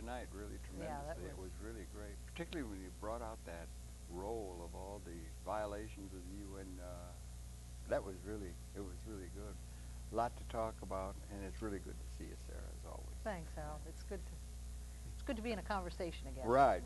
night really tremendously. It was really great, particularly when you brought out that roll of all the violations of the UN. That was really, it was really good. A lot to talk about, and it's really good to see you, Sarah, as always. Thanks, Harold. It's good to be in a conversation again. Right.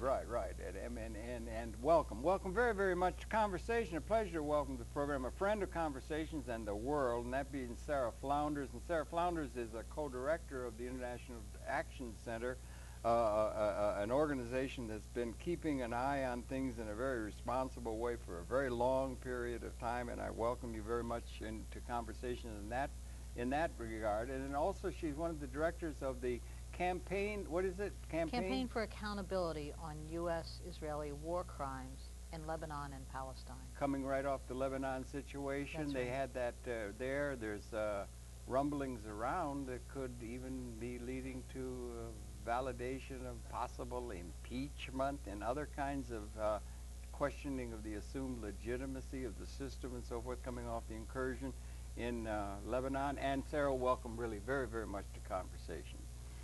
And welcome very, very much to Conversation. A pleasure to welcome to the program a friend of Conversations and the world, and that being Sara Flounders. And Sara Flounders is a co-director of the International Action Center, an organization that's been keeping an eye on things in a very responsible way for a very long period of time, and I welcome you very much into Conversation in that regard. And then also she's one of the directors of the campaign, what is it? Campaign for Accountability on U.S.-Israeli War Crimes in Lebanon and Palestine. Coming right off the Lebanon situation. That's they right. had that there. There's rumblings around that could even be leading to validation of possible impeachment and other kinds of questioning of the assumed legitimacy of the system and so forth coming off the incursion in Lebanon. And Sarah, welcome really very, very much to Conversation.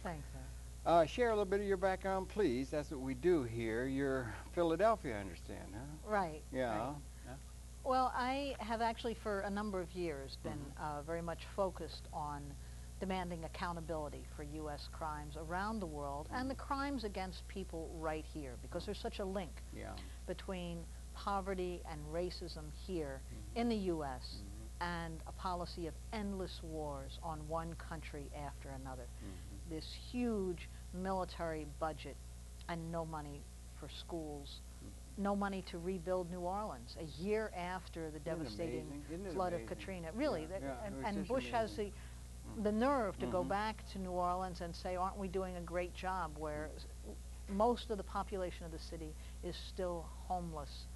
Thanks, sir. Share a little bit of your background, please. That's what we do here. You're Philadelphia, I understand, huh? Right. Yeah. Right. Yeah. Well, I have actually for a number of years been very much focused on demanding accountability for U.S. crimes around the world and the crimes against people right here, because there's such a link between poverty and racism here in the U.S. and a policy of endless wars on one country after another. This huge military budget and no money for schools, no money to rebuild New Orleans a year after the devastating flood of Katrina. Really, and Bush has the nerve to go back to New Orleans and say, aren't we doing a great job, where most of the population of the city is still homeless.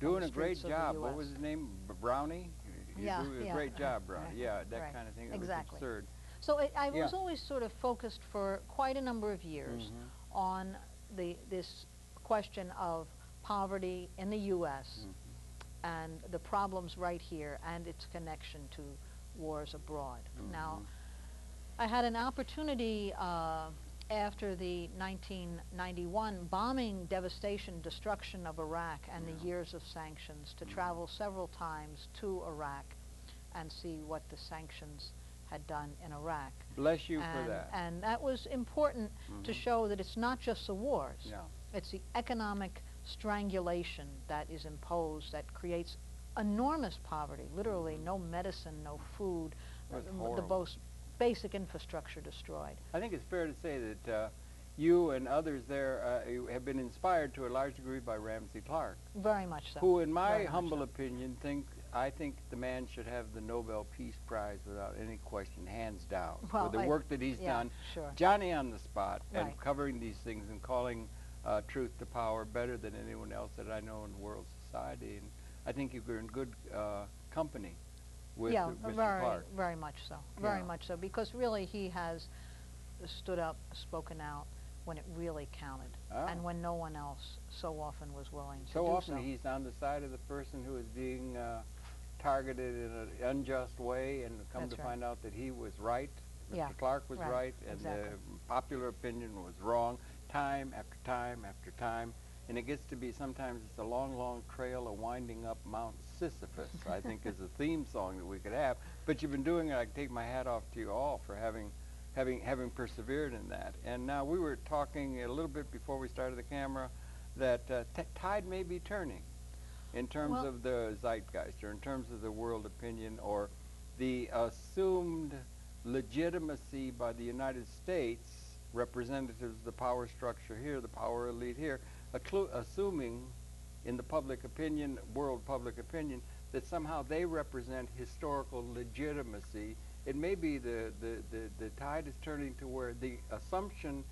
Doing a great job. What was his name? Brownie? You do a great job, Brownie. Right. Yeah, that kind of thing. It Exactly. was absurd. So I was always sort of focused for quite a number of years on this question of poverty in the U.S. and the problems right here and its connection to wars abroad. Now, I had an opportunity after the 1991 bombing, devastation, destruction of Iraq and the years of sanctions to travel several times to Iraq and see what the sanctions had done in Iraq. Bless you for that. And that was important to show that it's not just the wars. It's the economic strangulation that is imposed that creates enormous poverty, literally no medicine, no food, the most basic infrastructure destroyed. I think it's fair to say that you and others there have been inspired to a large degree by Ramsey Clark. Very much so. Who, in my humble opinion, I think the man should have the Nobel Peace Prize without any question, hands down, for the work that he's done. Johnny on the spot and covering these things and calling truth to power better than anyone else that I know in world society. And I think you're in good company with Mr. Clark. Very much so. Very much so, because really he has stood up, spoken out when it really counted, and when no one else so often was willing to do so. So often he's on the side of the person who is being targeted in an unjust way, and come to find out that he was right, Mr. Clark was right, and the popular opinion was wrong, time after time after time. And it gets to be sometimes it's a long, long trail of winding up Mount Sisyphus, I think is a theme song that we could have. But you've been doing it. I take my hat off to you all for having persevered in that. And now we were talking a little bit before we started the camera that tide may be turning in terms of the zeitgeist, or in terms of the world opinion, or the assumed legitimacy by the United States representatives of the power structure here, the power elite here, assuming in the public opinion, world public opinion, that somehow they represent historical legitimacy. It may be the tide is turning to where the assumption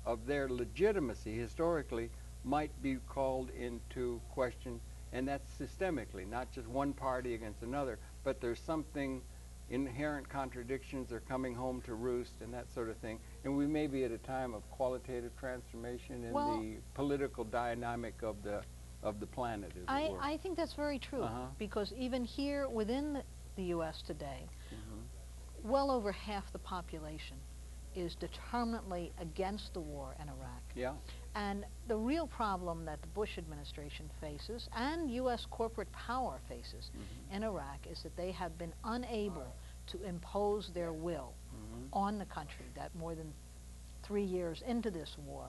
of their legitimacy historically might be called into question, and that's systemically, not just one party against another, but there's something, inherent contradictions are coming home to roost and that sort of thing. And we may be at a time of qualitative transformation in the political dynamic of the planet, as it were. I think that's very true, because even here within the U.S. today, well over half the population is determinately against the war in Iraq. Yeah. And the real problem that the Bush administration faces, and U.S. corporate power faces in Iraq, is that they have been unable to impose their will on the country, that more than 3 years into this war,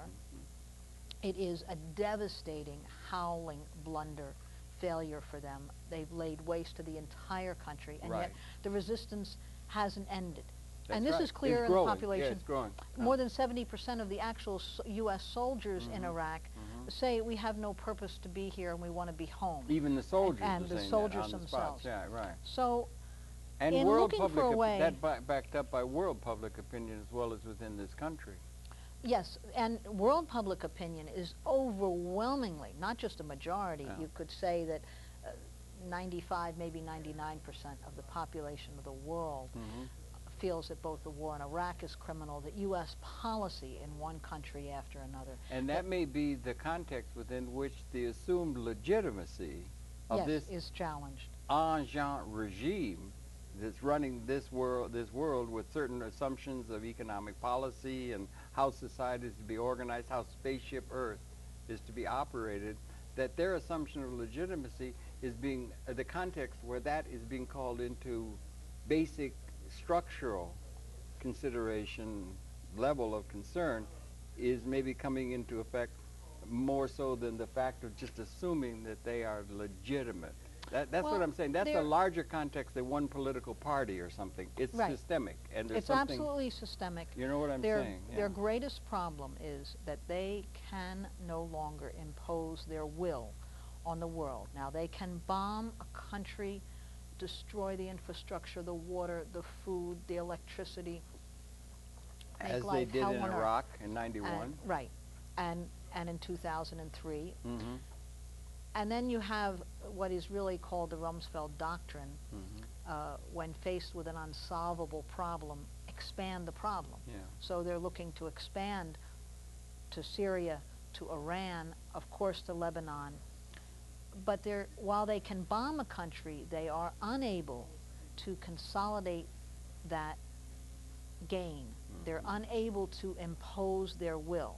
it is a devastating, howling blunder, failure for them. They've laid waste to the entire country, and yet the resistance hasn't ended. That's and this right. is clear It's in the growing. population. Yeah, it's growing. More than 70% of the actual U.S. soldiers in Iraq say we have no purpose to be here and we want to be home. Even the soldiers and are the saying soldiers that on themselves. The spots. Yeah, right. So, And in world looking public for a way, backed up by world public opinion as well as within this country. yes, and world public opinion is overwhelmingly, not just a majority, you could say that 95, maybe 99% of the population of the world feels that both the war in Iraq is criminal, that U.S. policy in one country after another. And that may be the context within which the assumed legitimacy of this is challenged. ancien regime that's running this world with certain assumptions of economic policy and how society is to be organized, how spaceship Earth is to be operated, that their assumption of legitimacy is being, the context where that is being called into basic structural consideration, level of concern, is maybe coming into effect more so than the fact of just assuming that they are legitimate. That's what I'm saying. That's a larger context than one political party or something. It's systemic, and there's it's something. It's absolutely systemic. You know what I'm saying? Yeah. Their greatest problem is that they can no longer impose their will on the world. Now, they can bomb a country, destroy the infrastructure, the water, the food, the electricity. As they did in Iraq in '91. Right, and in 2003. And then you have what is really called the Rumsfeld Doctrine. When faced with an unsolvable problem, expand the problem. Yeah. So they're looking to expand to Syria, to Iran, of course to Lebanon. But while they can bomb a country, they are unable to consolidate that gain. They're unable to impose their will.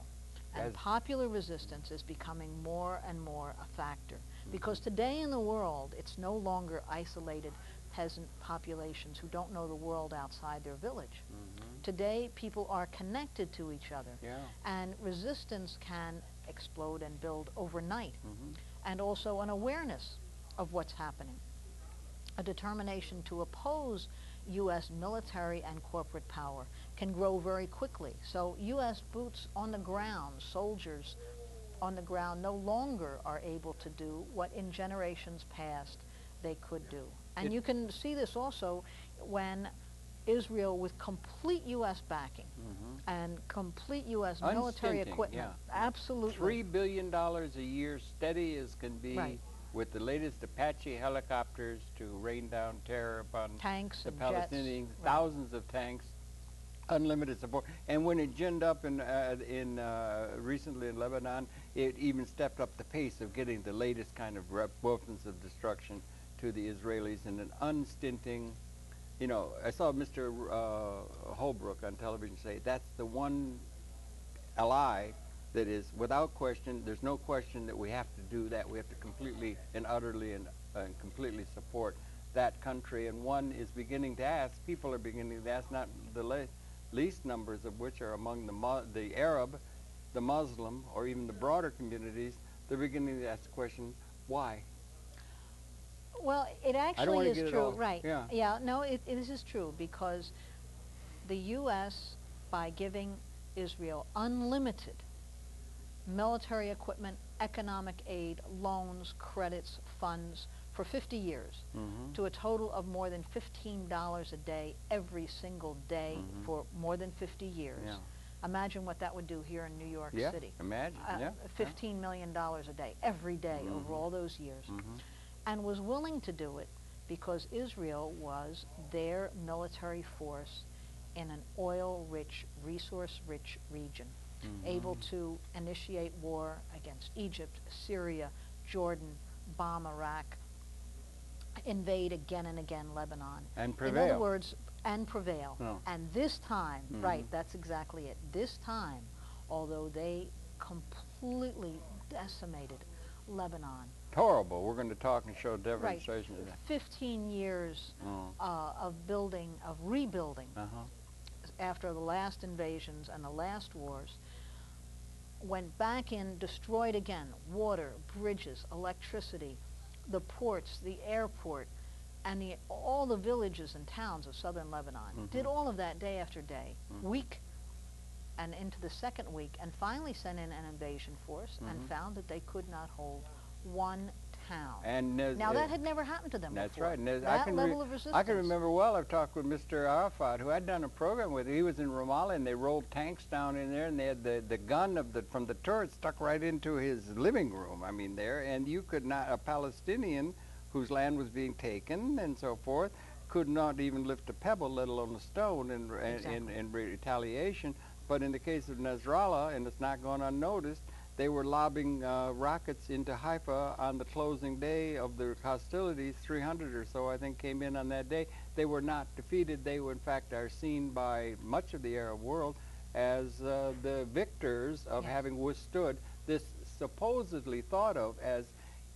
And popular resistance is becoming more and more a factor. Because today in the world, it's no longer isolated peasant populations who don't know the world outside their village. Today, people are connected to each other. And resistance can explode and build overnight. And also an awareness of what's happening. A determination to oppose U.S. military and corporate power can grow very quickly. So U.S. boots on the ground, soldiers on the ground, no longer are able to do what in generations past they could do. And you can see this also when Israel, with complete U.S. backing and complete U.S. military equipment, absolutely. $3 billion a year, steady as can be, with the latest Apache helicopters to rain down terror upon tanks the and Palestinians, jets. thousands of tanks, unlimited support. And when it ginned up recently in Lebanon, it even stepped up the pace of getting the latest kind of weapons of destruction to the Israelis in an unstinting. You know, I saw Mr. Holbrooke on television say that's the one ally that is, without question, there's no question that we have to do that. We have to completely and utterly and completely support that country. And one is beginning to ask, people are beginning to ask, not the least numbers of which are among the Arab, the Muslim, or even the broader communities, they're beginning to ask the question, why? Well, it actually is true, right? Yeah. No, this is true, because the U.S., by giving Israel unlimited military equipment, economic aid, loans, credits, funds for 50 years, to a total of more than $15 a day every single day for more than 50 years. Imagine what that would do here in New York City. Imagine, $15 million a day, every day, over all those years. And was willing to do it because Israel was their military force in an oil-rich, resource-rich region, able to initiate war against Egypt, Syria, Jordan, bomb Iraq, invade again and again Lebanon. And prevail. In other words, And prevail. No. And this time, right, that's exactly it. This time, although they completely decimated Lebanon. Horrible. We're going to talk and show demonstrations of that. 15 years of rebuilding after the last invasions and the last wars, went back in, destroyed again, water, bridges, electricity, the ports, the airport, and all the villages and towns of southern Lebanon. Did all of that day after day, week and into the second week, and finally sent in an invasion force and found that they could not hold one town. And now that had never happened to them before. That's right. And that level of resistance. I can remember well, I've talked with Mr. Arafat, who I'd done a program with. He was in Ramallah, and they rolled tanks down in there, and they had the gun from the turret stuck right into his living room, I mean, there. And you could not, a Palestinian whose land was being taken and so forth, could not even lift a pebble, let alone a stone in retaliation. But in the case of Nasrallah, and it's not gone unnoticed, they were lobbing rockets into Haifa on the closing day of the hostilities. 300 or so, I think, came in on that day. They were not defeated. They were, in fact, are seen by much of the Arab world as the victors of having withstood this supposedly thought of as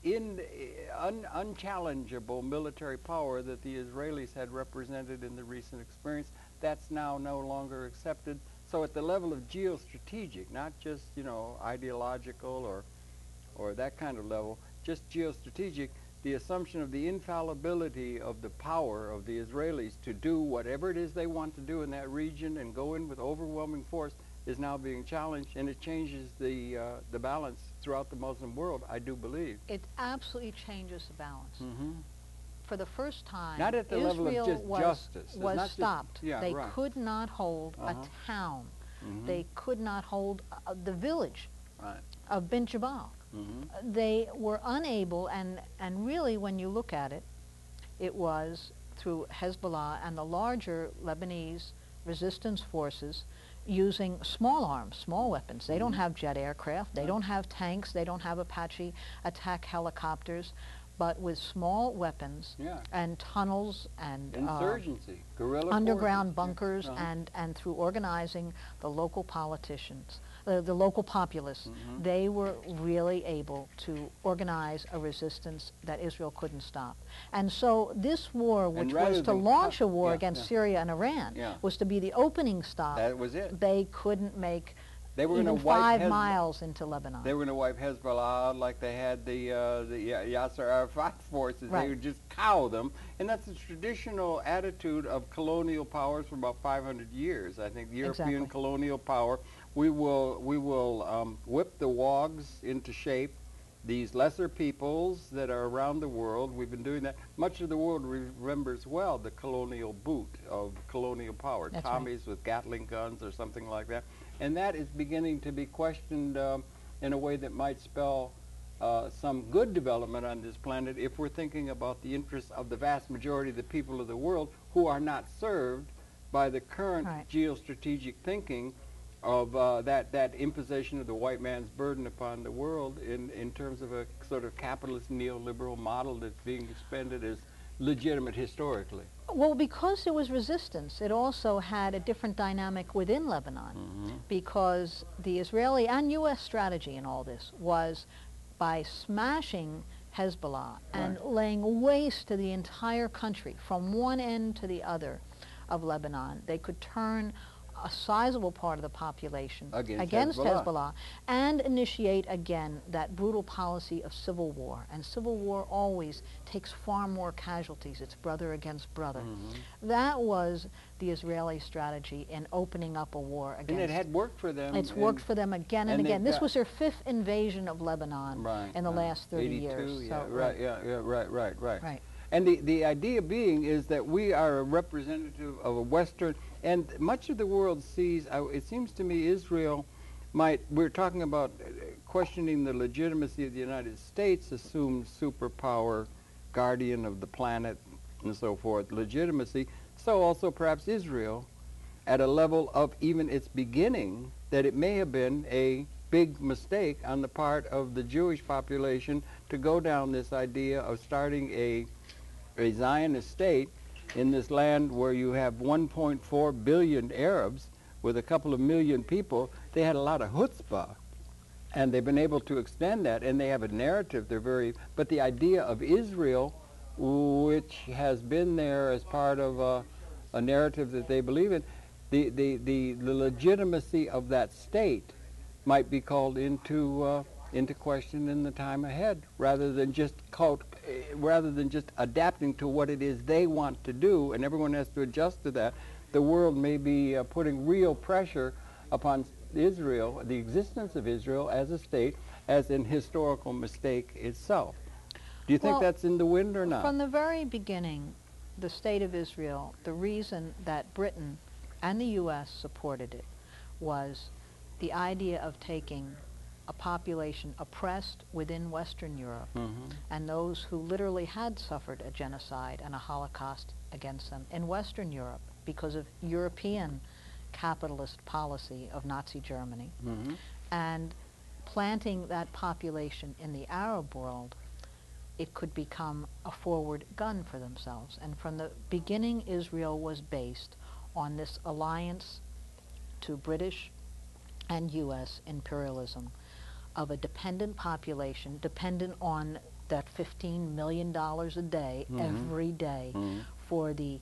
unchallengeable military power that the Israelis had represented in the recent experience. That's now no longer accepted. So at the level of geostrategic, not just, you know, ideological or that kind of level, just geostrategic, the assumption of the infallibility of the power of the Israelis to do whatever it is they want to do in that region and go in with overwhelming force is now being challenged, and it changes the balance throughout the Muslim world, I do believe. It absolutely changes the balance. For the first time, not at the level of just justice. Was stopped. They could not hold a town. They could not hold the village of Bin Jabal. They were unable, and really when you look at it, it was through Hezbollah and the larger Lebanese resistance forces using small arms, small weapons. They don't have jet aircraft, they don't have tanks, they don't have Apache attack helicopters, but with small weapons and tunnels and insurgency, guerrilla underground bunkers, and through organizing the local politicians, the local populace, they were really able to organize a resistance that Israel couldn't stop. And so this war, which was to launch a war against Syria and Iran, was to be the opening stop. That was it. They couldn't make They were even 5 miles into Lebanon. They were going to wipe Hezbollah out like they had the Yasser Arafat forces. They would just cow them. And that's the traditional attitude of colonial powers for about 500 years. I think the European colonial power, we will whip the wogs into shape. These lesser peoples that are around the world, we've been doing that. Much of the world remembers well the colonial boot of colonial power. That's Tommies with Gatling guns or something like that. And that is beginning to be questioned in a way that might spell some good development on this planet if we're thinking about the interests of the vast majority of the people of the world who are not served by the current geostrategic thinking of that imposition of the white man's burden upon the world in terms of a sort of capitalist neoliberal model that's being expended as legitimate historically. Well, because there was resistance, it also had a different dynamic within Lebanon, because the Israeli and U.S. strategy in all this was by smashing Hezbollah and laying waste to the entire country from one end to the other of Lebanon, they could turn a sizable part of the population against Hezbollah and initiate again that brutal policy of civil war. And civil war always takes far more casualties. It's brother against brother. That was the Israeli strategy in opening up a war against. And it had worked for them. It's worked for them again and again. This was their 5th invasion of Lebanon in the last 30 years. So, right. And the idea being is that we are a representative of a Western, and much of the world sees, it seems to me Israel we're talking about questioning the legitimacy of the United States, assumed superpower, guardian of the planet, and so forth, legitimacy. So also perhaps Israel, at a level of even its beginning, that it may have been a big mistake on the part of the Jewish population to go down this idea of starting a Zionist state in this land where you have 1.4 billion Arabs with a couple of million people, they had a lot of chutzpah. And they've been able to extend that, and they have a narrative. But the idea of Israel, which has been there as part of a narrative that they believe in, the legitimacy of that state might be called into question in the time ahead, rather than just adapting to what it is they want to do, and everyone has to adjust to that. The world may be putting real pressure upon Israel, the existence of Israel as a state, as an historical mistake itself. Do you think that's in the wind or not? From the very beginning, the state of Israel, the reason that Britain and the U.S. supported it was the idea of taking a population oppressed within Western Europe, and those who literally had suffered a genocide and a Holocaust against them in Western Europe because of European capitalist policy of Nazi Germany, and planting that population in the Arab world, it could become a forward gun for themselves. And from the beginning, Israel was based on this alliance to British and U.S. imperialism of a dependent population, dependent on that $15 million a day, every day, for the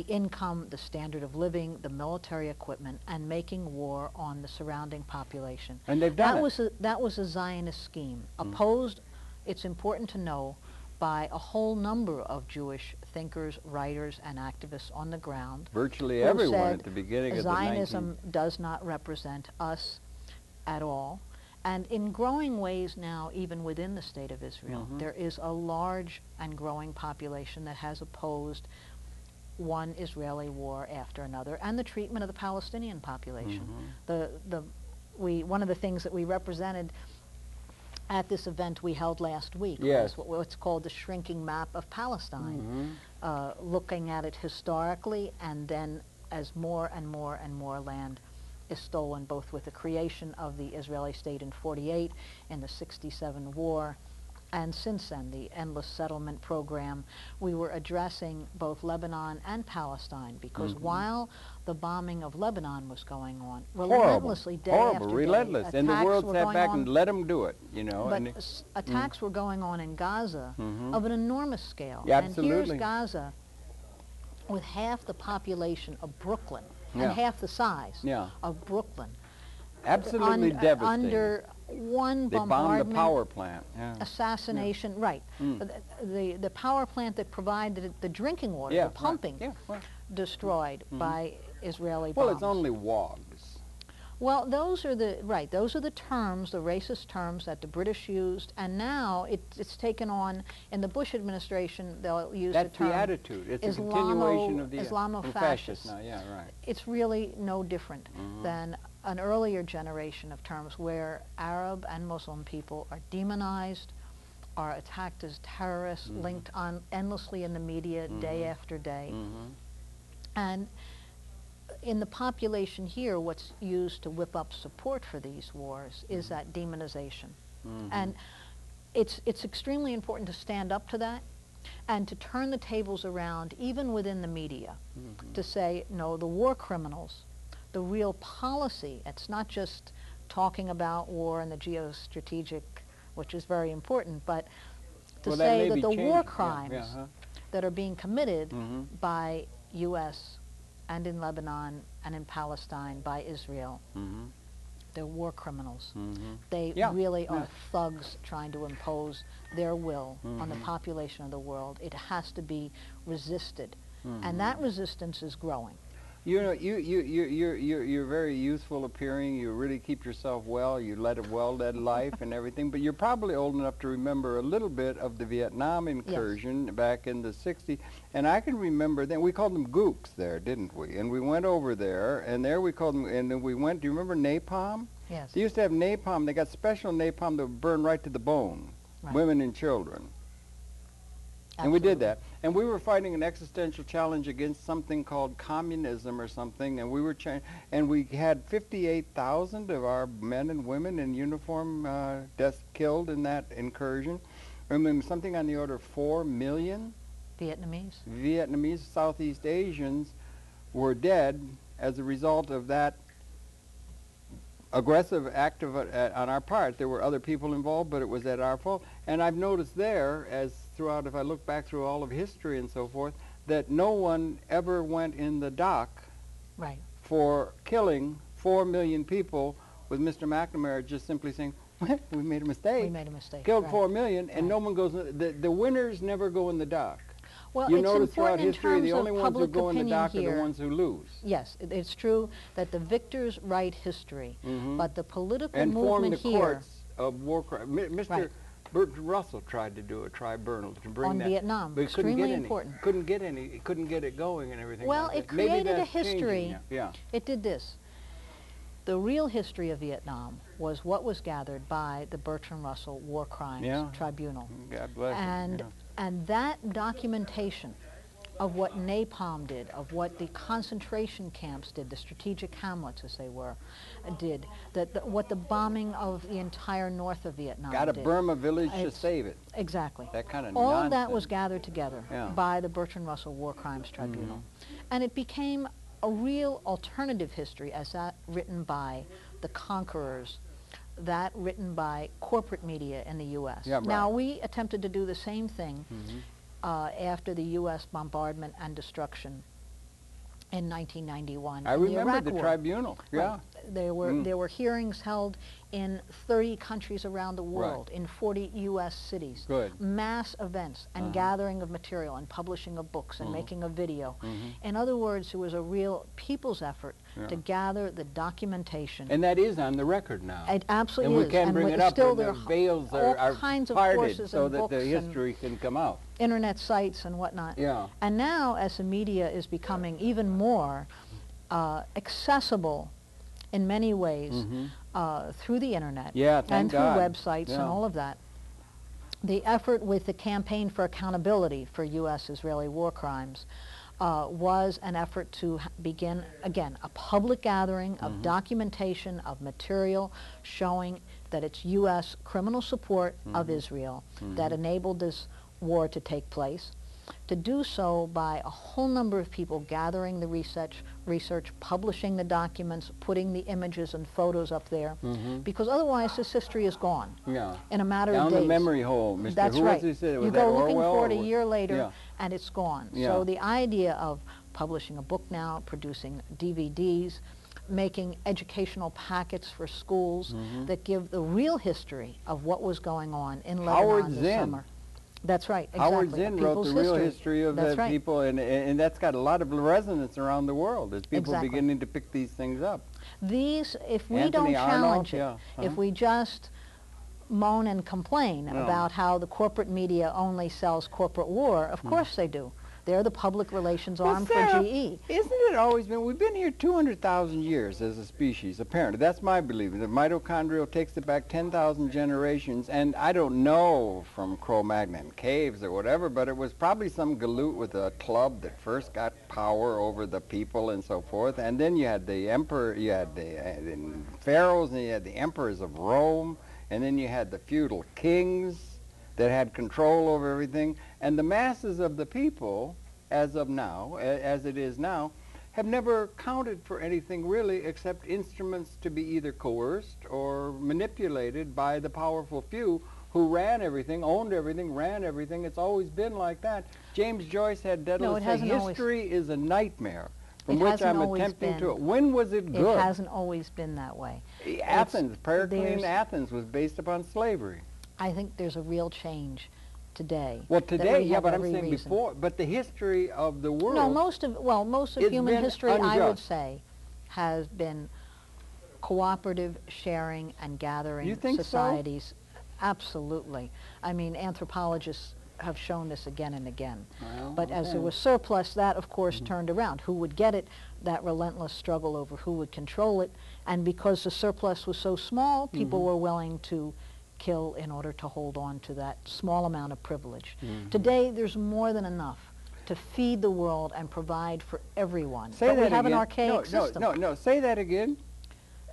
income, the standard of living, the military equipment, and making war on the surrounding population. And they've done it. That was a Zionist scheme, opposed, it's important to know, by a whole number of Jewish thinkers, writers, and activists on the ground. Virtually everyone at the beginning of the Zionism does not represent us at all. And in growing ways now, even within the state of Israel, there is a large and growing population that has opposed one Israeli war after another, and the treatment of the Palestinian population. One of the things that we represented at this event we held last week was what's called the shrinking map of Palestine, looking at it historically, and then as more and more and more land is stolen, both with the creation of the Israeli state in 48, in the 67 war, and since then, the endless settlement program. We were addressing both Lebanon and Palestine, because while the bombing of Lebanon was going on, relentlessly, day after day, relentless, and the world sat back and let them do it, you know. But attacks were going on in Gaza of an enormous scale. Yeah, and here's Gaza with half the population of Brooklyn, and half the size of Brooklyn. Absolutely devastating. Under one bombardment, bombed the power plant. Assassination, right. The power plant that provided the drinking water, the pumping, destroyed by Israeli bombs. Well, it's only wogs. Well, those are the terms, the racist terms that the British used, and now it's taken on, in the Bush administration, they'll use the term. That's the attitude. It's a continuation of the Islamofascist. now, It's really no different than an earlier generation of terms where Arab and Muslim people are demonized, are attacked as terrorists, linked on endlessly in the media day after day. And in the population here, what's used to whip up support for these wars is that demonization. And it's extremely important to stand up to that and to turn the tables around, even within the media, to say, no, the war criminals, the real policy, it's not just talking about war and the geostrategic, which is very important, but to say that the war crimes that are being committed by U.S. and in Lebanon and in Palestine by Israel, they're war criminals. They really are thugs trying to impose their will on the population of the world. It has to be resisted, and that resistance is growing. You know, you're very youthful appearing. You really keep yourself well. You led a well-led life and everything. But you're probably old enough to remember a little bit of the Vietnam incursion back in the 60s. And I can remember then, we called them gooks there, didn't we? And we went over there, and there we called them, and then we went, do you remember napalm? Yes. They used to have napalm. They got special napalm that would burn right to the bone, women and children. And we did that. And we were fighting an existential challenge against something called communism or something, and we were and we had 58,000 of our men and women in uniform deaths killed in that incursion. I mean, something on the order of 4 million Vietnamese, Southeast Asians were dead as a result of that aggressive act on our part. There were other people involved, but it was at our fault. And I've noticed there, as throughout, if I look back through all of history and so forth, that no one ever went in the dock for killing 4 million people, with Mr. McNamara just simply saying, we made a mistake. We made a mistake. Killed 4 million, and no one goes, the winners never go in the dock. Well, you it's notice throughout important history, in the terms only of ones who public go in the opinion dock are here. the ones who lose. Yes, it's true that the victors write history, but the political and movement form the here courts of war crimes. Mr. Bert Russell tried to do a tribunal to bring on that, Vietnam, but extremely important. Couldn't get it going and everything. Well, like it that. Maybe created a that's history. changing. Yeah. It did this. The real history of Vietnam was what was gathered by the Bertrand Russell War Crimes Tribunal. God bless him. And that documentation of what napalm did, of what the concentration camps did, the strategic hamlets as they were, did, what the bombing of the entire north of Vietnam did. Got to Burma village to save it. Exactly. That kind of All nonsense. of that was gathered together by the Bertrand Russell War Crimes Tribunal. And it became a real alternative history as that written by the conquerors, that written by corporate media in the U.S. Now, we attempted to do the same thing after the U.S. bombardment and destruction in 1991. I remember the tribunal. Right. There were hearings held in 30 countries around the world, in 40 U.S. cities. Mass events and gathering of material and publishing of books and making a video. In other words, it was a real people's effort to gather the documentation. And that is on the record now. It absolutely is. And we can bring it up still when the veils are parted so that the history can come out. Internet sites and whatnot. And now, as the media is becoming even more accessible in many ways through the internet and through websites and all of that, the effort with the Campaign for Accountability for U.S. Israeli War Crimes was an effort to begin, again, a public gathering of documentation, of material showing that it's U.S. criminal support of Israel that enabled this war to take place. To do so by a whole number of people gathering the research, publishing the documents, putting the images and photos up there, because otherwise this history is gone in a matter of days. Down the memory hole, Mr. That's Who right. Was he You go looking for it a year later, and it's gone. Yeah. So the idea of publishing a book now, producing DVDs, making educational packets for schools that give the real history of what was going on in Lebanon this summer. That's right, exactly. Howard Zinn wrote the real history of the people, and that's got a lot of resonance around the world as people beginning to pick these things up. These, if we don't challenge it, if we just moan and complain about how the corporate media only sells corporate war, of course they do. They're the public relations arm for GE. Isn't it always been, we've been here 200,000 years as a species, apparently. That's my belief. The mitochondrial takes it back 10,000 generations, and I don't know from Cro-Magnon caves or whatever, but it was probably some galoot with a club that first got power over the people and so forth, and then you had the emperor, you had the pharaohs, and you had the emperors of Rome, and then you had the feudal kings that had control over everything, and the masses of the people, as of now, as it is now, have never counted for anything really except instruments to be either coerced or manipulated by the powerful few who ran everything, owned everything, ran everything. It's always been like that. James Joyce had Daedalus say, history is a nightmare, from which I'm attempting to... When was it good? It hasn't always been that way. Athens, Periclean Athens was based upon slavery. I think there's a real change today. Well, today, yeah, but I'm saying before, but the history of the world... No, most of human history, I would say, has been cooperative sharing and gathering societies. So? Absolutely. I mean, anthropologists have shown this again and again. Well, but as there was surplus, that, of course, turned around. Who would get it? That relentless struggle over who would control it. And because the surplus was so small, people were willing to kill in order to hold on to that small amount of privilege. Today, there's more than enough to feed the world and provide for everyone. Say but that we have again. an archaic system. No, say that again.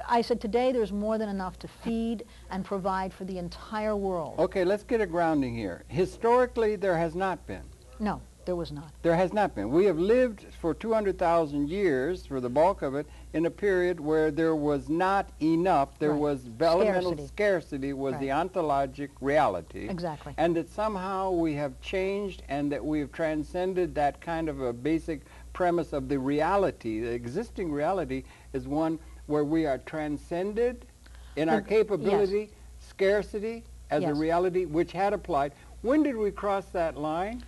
I said today there's more than enough to feed and provide for the entire world. Okay, let's get a grounding here. Historically, there has not been. No, There was not. There has not been. We have lived for 200,000 years, for the bulk of it, in a period where there was not enough. There was elemental scarcity was the ontologic reality. Exactly. And that somehow we have changed and that we have transcended that kind of a basic premise of the reality. The existing reality is one where we are transcended in our capability, scarcity as a reality which had applied. When did we cross that line?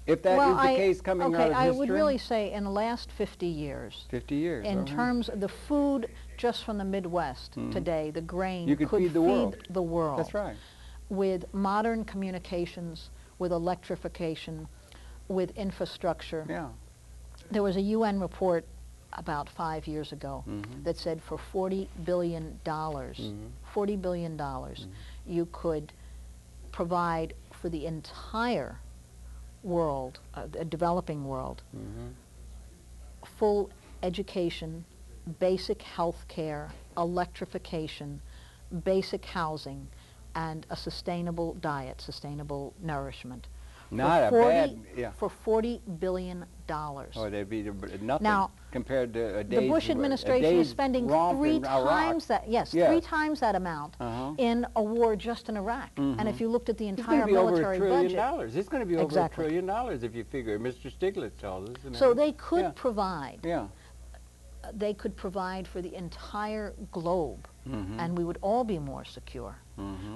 If that is the case coming out of history? I would really say in the last 50 years. 50 years. In terms of the food just from the Midwest today, the grain could feed the world. That's right. With modern communications, with electrification, with infrastructure. Yeah. There was a UN report about 5 years ago that said for $40 billion, $40 billion, you could provide for the entire world, a developing world, full education, basic health care, electrification, basic housing, and a sustainable diet, sustainable nourishment. Not a bad, for $40 billion. Oh, that'd be nothing now, compared to a day's the Bush administration is spending three times that amount in a war just in Iraq. And if you looked at the entire military budget, it's going to be over $1 trillion if you figure. Mr. Stiglitz tells us. So they could provide. They could provide for the entire globe, and we would all be more secure.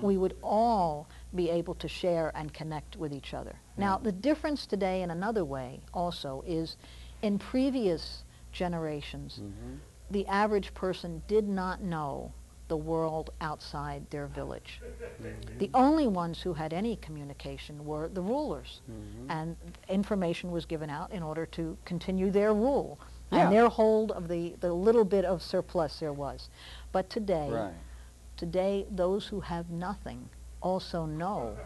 We would all be able to share and connect with each other. Now, the difference today in another way also is in previous generations, the average person did not know the world outside their village. The only ones who had any communication were the rulers, and information was given out in order to continue their rule and their hold of the little bit of surplus there was. But today, today those who have nothing also know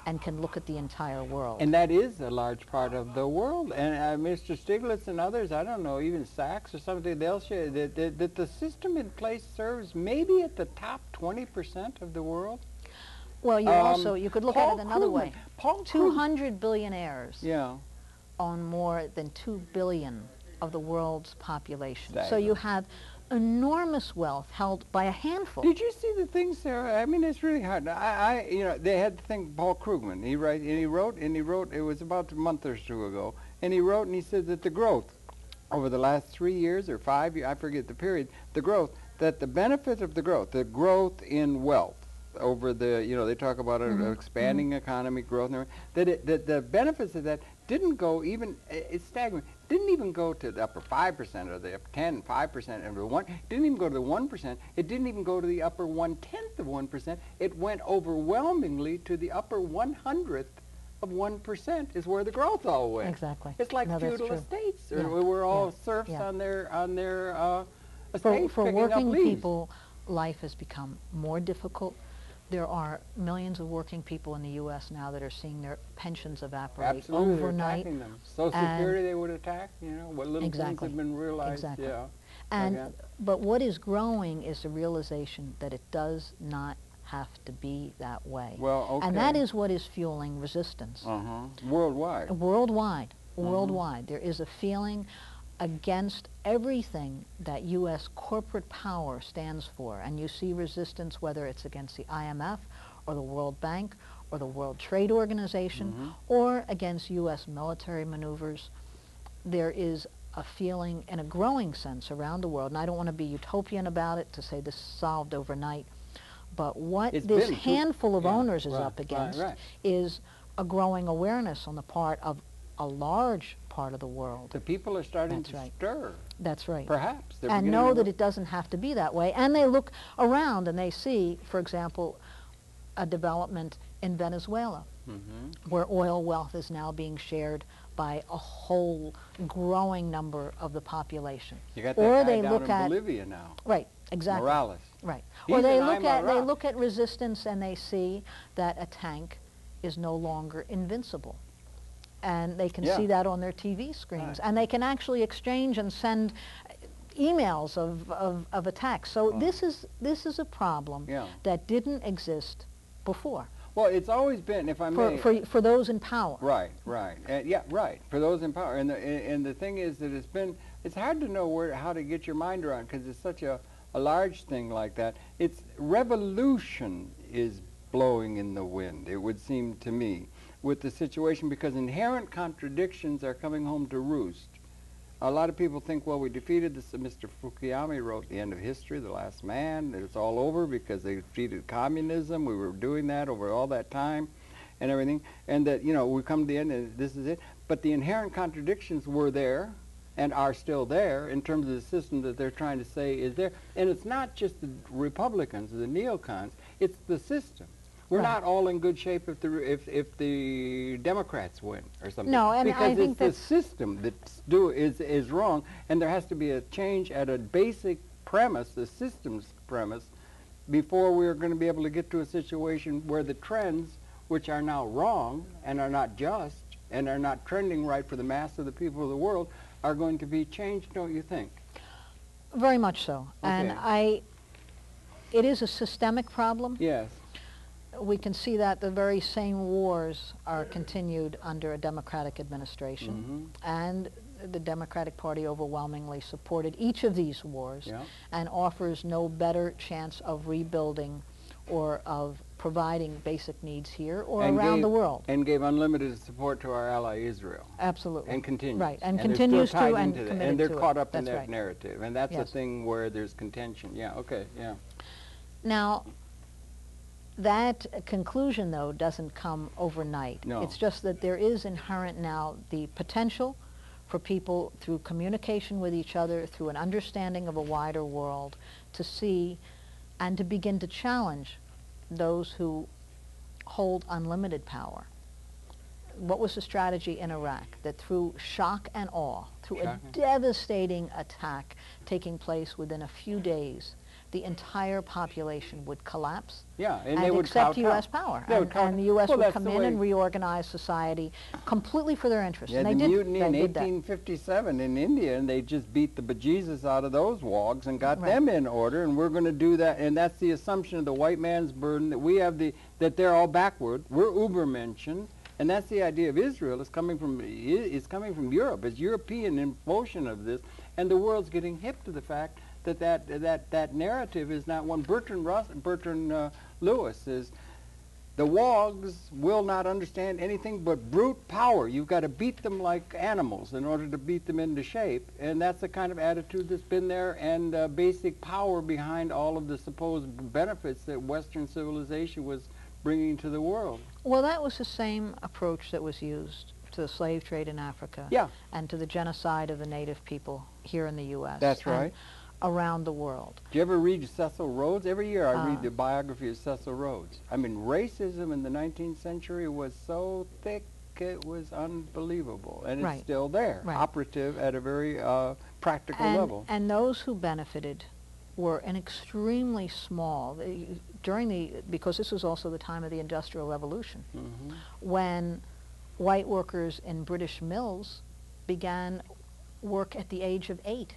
and can look at the entire world. And that is a large part of the world. And Mr. Stiglitz and others, I don't know, even Sachs or something, they'll share that the system in place serves maybe at the top 20% of the world. Well, you could look at it another way. 200 billionaires own more than 2 billion of the world's population. So you have enormous wealth held by a handful. Did you see the thing, Sarah? I mean, it's really hard. You know, they had the thing. Paul Krugman. He wrote. It was about a month or two ago, and he wrote and he said that the growth over the last 3 years or 5 years, I forget the period, that the benefit of the growth in wealth over the, you know, they talk about an expanding economic growth, and that the benefits of that didn't go even, it's staggering, didn't even go to the upper 5% or the 5%, and the 1, didn't even go to the 1%, it didn't even go to the upper 1/10 of 1%, it went overwhelmingly to the upper 1/100th of 1% is where the growth all went. Exactly. It's like feudal estates. We're all serfs on their estates. For working people, life has become more difficult. There are millions of working people in the U.S. now that are seeing their pensions evaporate overnight. Attacking them. Social Security they would attack, you know, what little things have been realized. But what is growing is the realization that it does not have to be that way. And that is what is fueling resistance. Worldwide. Worldwide. There is a feeling against everything that U.S. corporate power stands for. And you see resistance whether it's against the IMF or the World Bank or the World Trade Organization or against U.S. military maneuvers. There is a feeling in a growing sense around the world, and I don't want to be utopian about it to say this is solved overnight, but what this handful of owners is up against is a growing awareness on the part of a large part of the world. The people are starting to stir. That's right. Perhaps. And know that it doesn't have to be that way. And they look around and they see, for example, a development in Venezuela, where oil wealth is now being shared by a whole growing number of the population. You got that guy down in Bolivia now. Right, exactly. Morales. Right. Or they look at resistance and they see that a tank is no longer invincible. And they can see that on their TV screens. And they can actually exchange and send emails of attacks. So this is a problem that didn't exist before. Well, it's always been, if I may... For those in power. Right, right. Yeah, right, for those in power. And the thing is that it's hard to know how to get your mind around, because it's such a large thing like that. It's revolution is blowing in the wind, it would seem to me, with the situation, because inherent contradictions are coming home to roost. A lot of people think, well, we defeated this. Mr. Fukuyama wrote The End of History, The Last Man. It's all over because they defeated communism. We were doing that over all that time and everything. And that, you know, we come to the end and this is it. But the inherent contradictions were there and are still there in terms of the system that they're trying to say is there. And it's not just the Republicans, the neocons, it's the system. We're not all in good shape if the Democrats win or something. No, and because I think it's the system that is wrong, and there has to be a change at a basic premise, the system's premise, before we're going to be able to get to a situation where the trends, which are now wrong and are not just and are not trending right for the mass of the people of the world, are going to be changed, don't you think? Very much so. Okay. And it is a systemic problem. Yes. We can see that the very same wars are continued under a Democratic administration, and the Democratic Party overwhelmingly supported each of these wars and offers no better chance of rebuilding or of providing basic needs here or around the world. And gave unlimited support to our ally Israel. Absolutely. And continues. Right, and continues to and committed to it. And they're caught up in That's that right. narrative, and that's a thing where there's contention. Yeah, okay, yeah. Now, that conclusion, though, doesn't come overnight. No. It's just that there is inherent now the potential for people, through communication with each other, through an understanding of a wider world, to see and to begin to challenge those who hold unlimited power. What was the strategy in Iraq? That through shock and awe, through a devastating attack taking place within a few days, the entire population would collapse and they would accept U.S. power. And the U.S. would come in and reorganize society completely for their interests. Yeah, and the they mutiny in did 1857 in India, and they just beat the bejesus out of those wogs and got them in order, and we're going to do that. And that's the assumption of the white man's burden, that we have that they're all backward. We're Ubermenschen. And that's the idea of Israel. It's coming from Europe. It's European impulsion of this, and the world's getting hip to the fact that narrative is not one. Bertrand Lewis says, the wogs will not understand anything but brute power. You've got to beat them like animals in order to beat them into shape, and that's the kind of attitude that's been there, and basic power behind all of the supposed benefits that Western civilization was bringing to the world. Well, that was the same approach that was used to the slave trade in Africa and to the genocide of the native people here in the U.S. That's right. Around the world. Do you ever read Cecil Rhodes? Every year I read the biography of Cecil Rhodes. I mean, racism in the 19th century was so thick, it was unbelievable. And it's still there, operative at a very practical level. And those who benefited were an extremely small, because this was also the time of the Industrial Revolution, when white workers in British mills began work at the age of 8.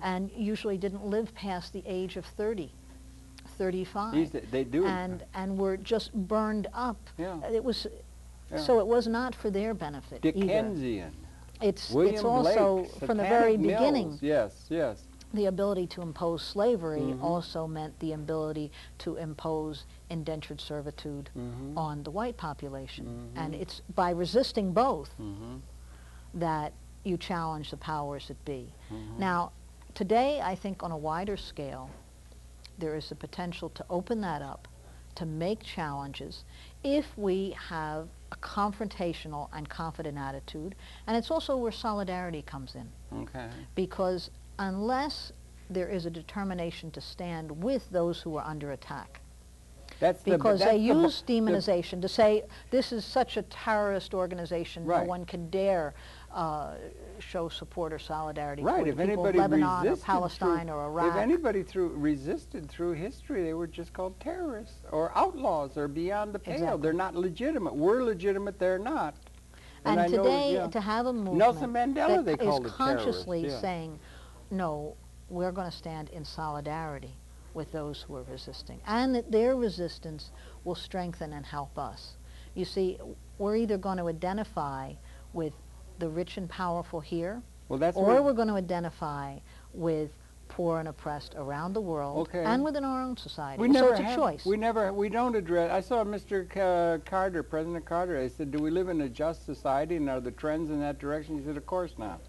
And usually didn't live past the age of 30, 35. They do. And were just burned up. It was, so it was not for their benefit Dickensian. either. It's also, from the very beginning, yes, the ability to impose slavery also meant the ability to impose indentured servitude on the white population. And it's by resisting both that you challenge the powers that be. Now, today, I think on a wider scale, there is the potential to open that up, to make challenges, if we have a confrontational and confident attitude. And it's also where solidarity comes in. Because unless there is a determination to stand with those who are under attack, because they use demonization to say, this is such a terrorist organization, no one can dare show support or solidarity for the people of Lebanon or Palestine or Iraq. If anybody resisted through history, they were just called terrorists or outlaws or beyond the pale. They're not legitimate. We're legitimate, they're not. And today, to have a movement Nelson Mandela, that is consciously saying, no, we're going to stand in solidarity with those who are resisting, and that their resistance will strengthen and help us. You see, we're either going to identify with the rich and powerful here, or we're going to identify with poor and oppressed around the world, and within our own society. So it's a choice. We don't address. I saw Mr. Carter, President Carter. I said, "Do we live in a just society, and are the trends in that direction?" He said, "Of course not.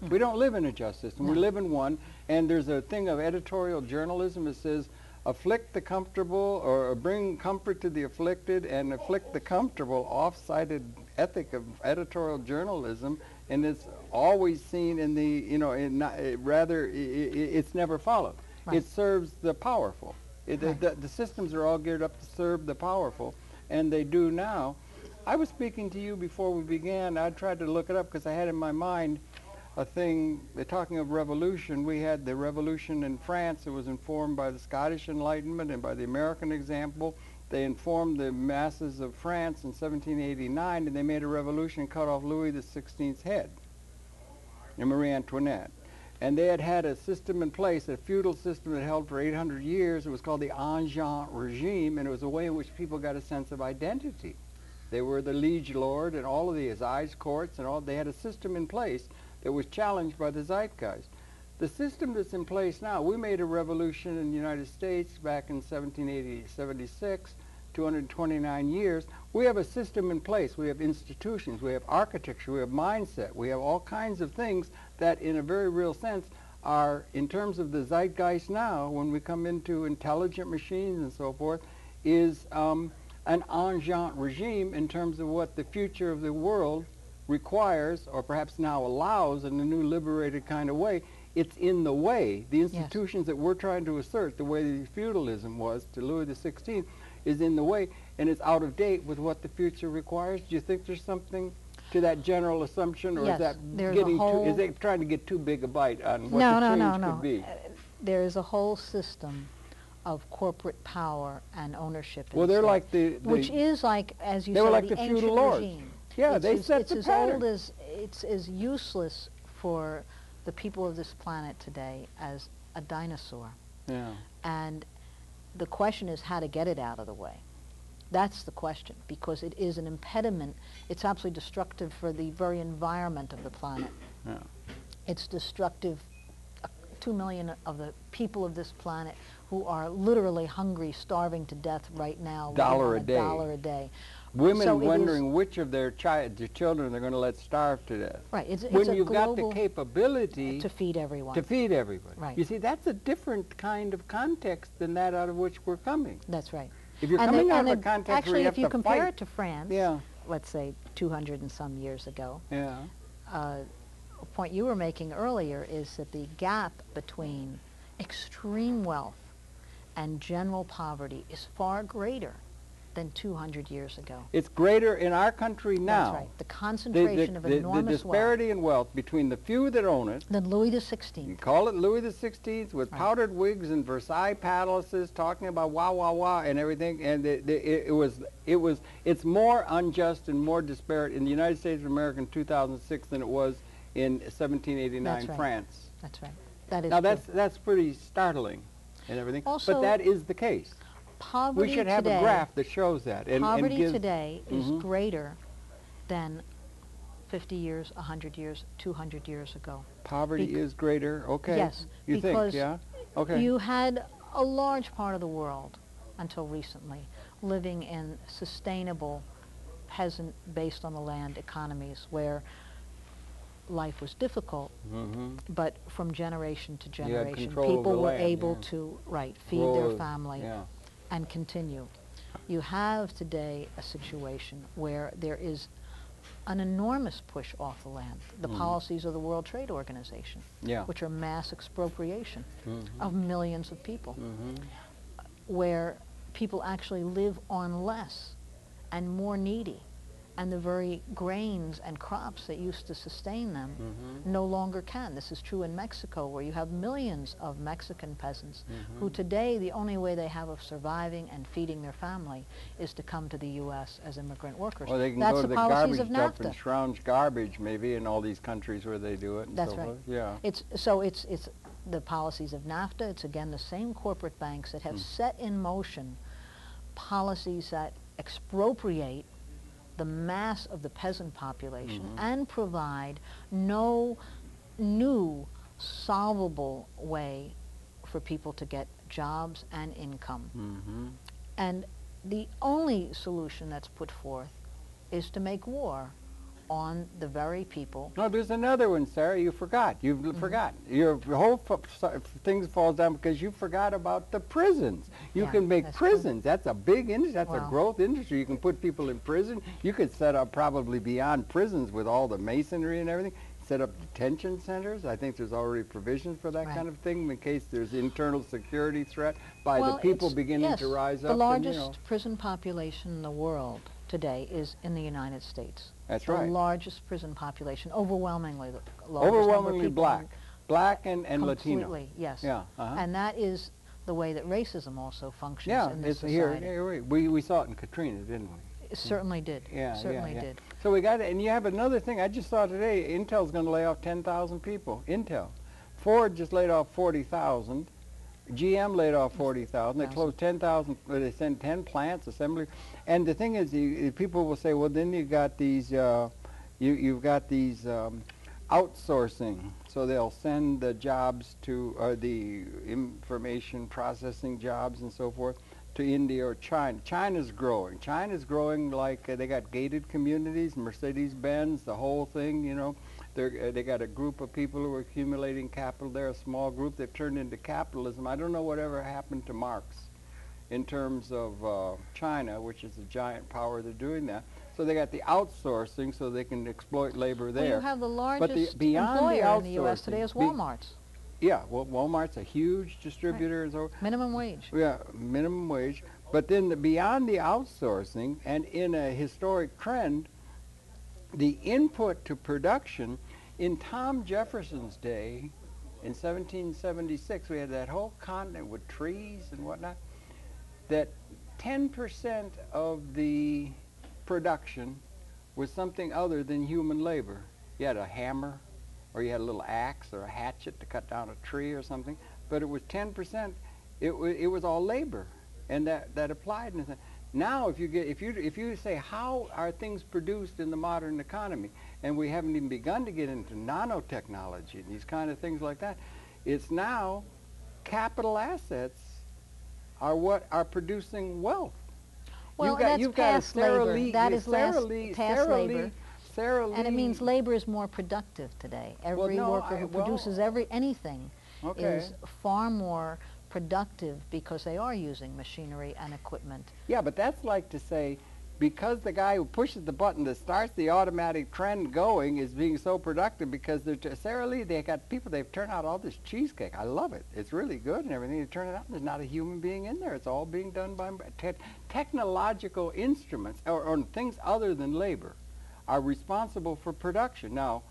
We don't live in a just system. We live in one." And there's a thing of editorial journalism that says, "Afflict the comfortable, or bring comfort to the afflicted, and afflict the comfortable." Off-sided ethic of editorial journalism. And it's always seen in the, it's never followed. Right. It serves the powerful. The systems are all geared up to serve the powerful, and they do now. I was speaking to you before we began. I tried to look it up because I had in my mind a thing, talking of revolution. We had the revolution in France. It was informed by the Scottish Enlightenment and by the American example. They informed the masses of France in 1789, and they made a revolution and cut off Louis XVI's head and Marie Antoinette. And they had a system in place, a feudal system that held for 800 years. It was called the Ancien regime, and it was a way in which people got a sense of identity. They were the liege lord and all of the assize courts and all. They had a system in place that was challenged by the zeitgeist. The system that's in place now, we made a revolution in the United States back in 1776, 229 years. We have a system in place. We have institutions. We have architecture. We have mindset. We have all kinds of things that, in a very real sense, are, in terms of the zeitgeist now, when we come into intelligent machines and so forth, is an ancien regime in terms of what the future of the world requires, or perhaps now allows in a new liberated kind of way. It's in the way. The institutions that we're trying to assert, the way the feudalism was to Louis XVI, is in the way, and it's out of date with what the future requires. Do you think there's something to that general assumption, or is that is it trying to get too big a bite on what the change could be? There is a whole system of corporate power and ownership. Well, they're like which is like, as you said, said, like the feudal lords. Regime. Yeah, they set the pattern. It's as useless for the people of this planet today as a dinosaur. Yeah. And the question is how to get it out of the way. That's the question, because it is an impediment. It's absolutely destructive for the very environment of the planet. Yeah. It's destructive. 2 million of the people of this planet who are literally hungry, starving to death right now. $1 a day. $1 a day. Women wondering which of their children they're going to let starve to death. Right. It's when a you've got the capability to feed everyone. To feed everybody. Right. You see, that's a different kind of context than that out of which we're coming. That's right. If you're coming out of a context where you have to fight. Actually, if you compare it to France, yeah, let's say 200 and some years ago, yeah, a point you were making earlier is that the gap between extreme wealth and general poverty is far greater than 200 years ago. It's greater in our country now. That's right. The concentration of enormous wealth. The disparity in wealth between the few that own it. Than Louis XVI. You call it Louis XVI with powdered wigs and Versailles palaces talking about wah wah wah and everything, and it's more unjust and more disparate in the United States of America in 2006 than it was in 1789 France. That's right. That is now that's pretty startling and everything. Also, but that is the case. Poverty we should have a graph that shows that. Poverty today is greater than 50 years, 100 years, 200 years ago. Poverty is greater? Okay. Yes. You think, yeah? Okay. You had a large part of the world, until recently, living in sustainable, peasant, based on the land economies where life was difficult, but from generation to generation, people were able to feed their family and continue. You have today a situation where there is an enormous push off the land. The policies of the World Trade Organization, which are mass expropriation of millions of people, where people actually live on less and more needy. And the very grains and crops that used to sustain them no longer can. This is true in Mexico, where you have millions of Mexican peasants who today the only way they have of surviving and feeding their family is to come to the U.S. as immigrant workers. Or they can go to the garbage dump and scrounge garbage maybe in all these countries where they do it. And That's so right. forth. Yeah. It's the policies of NAFTA. It's again the same corporate banks that have set in motion policies that expropriate the mass of the peasant population and provide no new solvable way for people to get jobs and income. And the only solution that's put forth is to make war on the very people. No, there's another one, Sarah. You forgot. You forgot. Your whole thing falls down because you forgot about the prisons. You can make prisons. That's a big industry. That's a growth industry. You can put people in prison. You could set up probably beyond prisons with all the masonry and everything. Set up detention centers. I think there's already provisions for that kind of thing in case there's internal security threat by the people beginning to rise up. The largest prison population in the world today is in the United States. That's right. The largest prison population, overwhelmingly the largest. Overwhelmingly black and Latino. Completely, yes. Yeah. And that is the way that racism also functions in this society. Here, we saw it in Katrina, didn't we? It certainly did. Yeah, certainly did. So we got it, and you have another thing. I just saw today, Intel's going to lay off 10,000 people. Intel. Ford just laid off 40,000. GM laid off 40,000. They closed 10,000. They sent 10 plants, assembly. And the thing is, people will say, well, then you got these, you've got these outsourcing. So they'll send the jobs to the information processing jobs and so forth to India or China. China's growing. China's growing like they got gated communities, Mercedes-Benz, the whole thing, you know. They got a group of people who are accumulating capital. They're a small group that turned into capitalism. I don't know whatever happened to Marx in terms of China, which is a giant power. They're doing that. So they got the outsourcing so they can exploit labor there. Well, you have the largest employer in the U.S. today is Walmart's. Yeah, well, Walmart's a huge distributor. Right. So minimum wage. Yeah, minimum wage. But then beyond the outsourcing, and in a historic trend, the input to production, in Tom Jefferson's day, in 1776, we had that whole continent with trees and whatnot, that 10% of the production was something other than human labor. You had a hammer, or you had a little axe or a hatchet to cut down a tree or something, but it was 10%. It was all labor, and that applied. Now, if you say how are things produced in the modern economy, and we haven't even begun to get into nanotechnology and these kind of things like that, it's now capital assets are what are producing wealth. Well, that's past labor. That is past labor. And it means labor is more productive today. Every worker who produces anything is far more productive because they are using machinery and equipment. Yeah, but that's like to say, because the guy who pushes the button that starts the automatic trend going is being so productive because Sara Lee, they got people, they've turned out all this cheesecake. I love it. It's really good and everything. They turn it out, there's not a human being in there. It's all being done by technological instruments or things other than labor are responsible for production. Now,